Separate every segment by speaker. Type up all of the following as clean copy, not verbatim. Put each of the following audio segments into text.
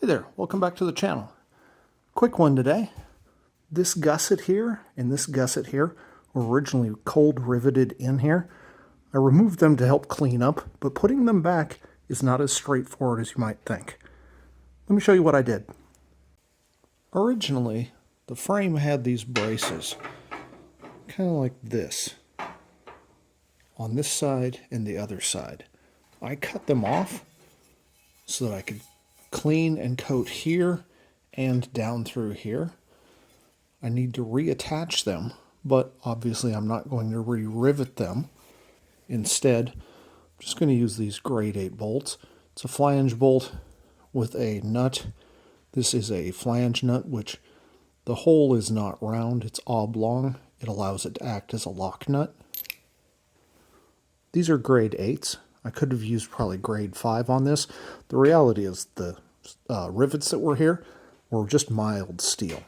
Speaker 1: Hey there, welcome back to the channel. Quick one today. This gusset here and this gusset here were originally cold riveted in here. I removed them to help clean up, but putting them back is not as straightforward as you might think. Let me show you what I did. Originally, the frame had these braces, kind of like this, on this side and the other side. I cut them off so that I could clean and coat here and down through here. I need to reattach them, but obviously I'm not going to re-rivet them. Instead, I'm just going to use these grade 8 bolts. It's a flange bolt with a nut. This is a flange nut, which the hole is not round, it's oblong. It allows it to act as a lock nut. These are grade 8s. I could have used probably grade 5 on this. The reality is the rivets that were here were just mild steel.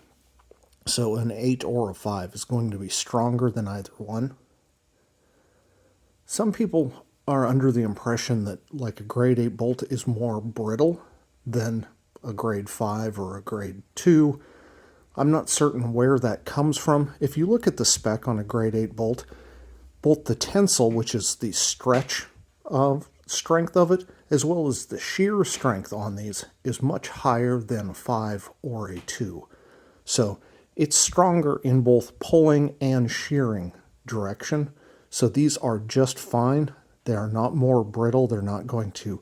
Speaker 1: So an 8 or a 5 is going to be stronger than either one. Some people are under the impression that like a grade 8 bolt is more brittle than a grade 5 or a grade 2. I'm not certain where that comes from. If you look at the spec on a grade 8 bolt, both the tensile, which is the stretch strength of it, as well as the shear strength on these, is much higher than a 5 or a 2. So it's stronger in both pulling and shearing direction. So these are just fine. They are not more brittle. They're not going to,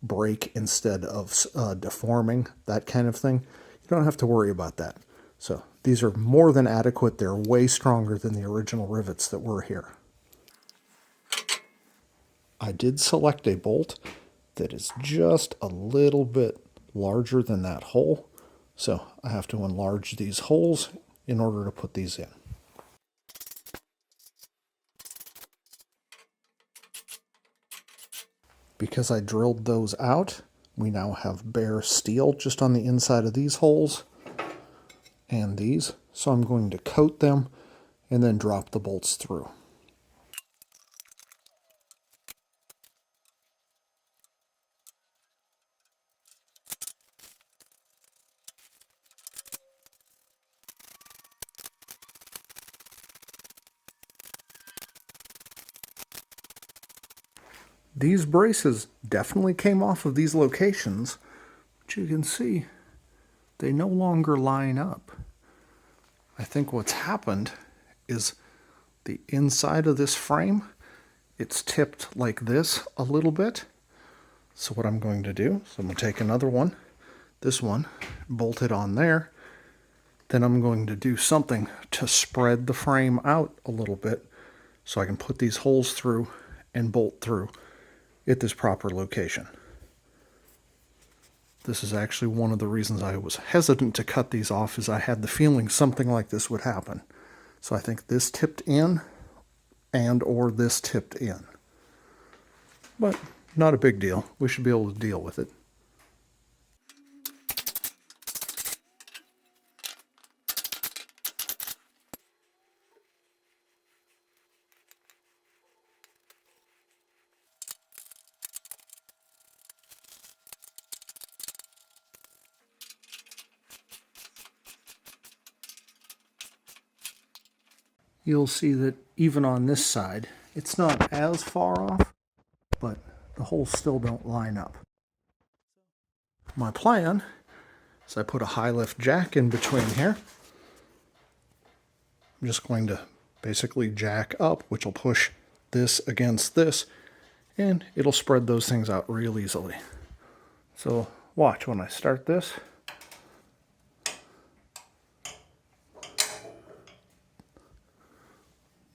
Speaker 1: break instead of deforming, that kind of thing. You don't have to worry about that. So these are more than adequate. They're way stronger than the original rivets that were here. I did select a bolt that is just a little bit larger than that hole. So I have to enlarge these holes in order to put these in. Because I drilled those out, we now have bare steel just on the inside of these holes and these. So I'm going to coat them and then drop the bolts through. These braces definitely came off of these locations, but you can see they no longer line up. I think what's happened is the inside of this frame, it's tipped like this a little bit. So what I'm going to do, I'm going to take another one, this one, bolt it on there. Then I'm going to do something to spread the frame out a little bit so I can put these holes through and bolt through at this proper location. This is actually one of the reasons I was hesitant to cut these off, is I had the feeling something like this would happen. So I think this tipped in and or this tipped in. But not a big deal. We should be able to deal with it. You'll see that even on this side, it's not as far off, but the holes still don't line up. My plan is I put a high lift jack in between here. I'm just going to basically jack up, which will push this against this, and it'll spread those things out real easily. So watch when I start this.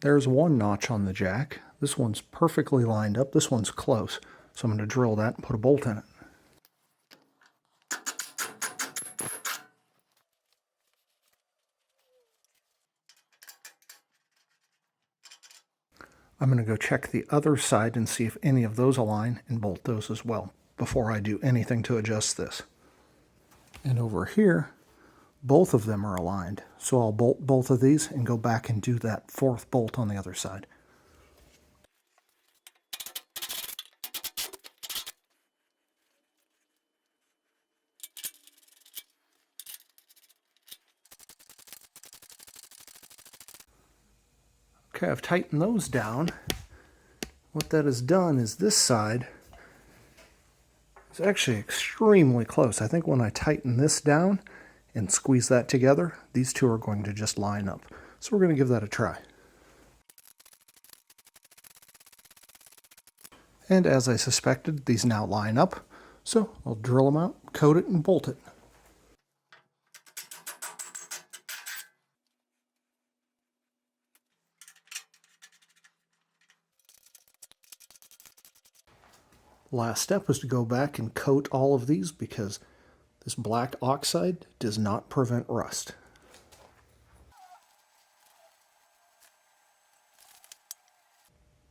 Speaker 1: There's one notch on the jack. This one's perfectly lined up. This one's close. So I'm going to drill that and put a bolt in it. I'm going to go check the other side and see if any of those align and bolt those as well before I do anything to adjust this. And over here, both of them are aligned. So I'll bolt both of these and go back and do that fourth bolt on the other side. Okay, I've tightened those down. What that has done is this side is actually extremely close. I think when I tighten this down and squeeze that together, these two are going to just line up. So we're going to give that a try. And as I suspected, these now line up. So I'll drill them out, coat it, and bolt it. Last step was to go back and coat all of these because this black oxide does not prevent rust.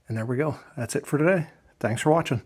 Speaker 1: And there we go. That's it for today. Thanks for watching.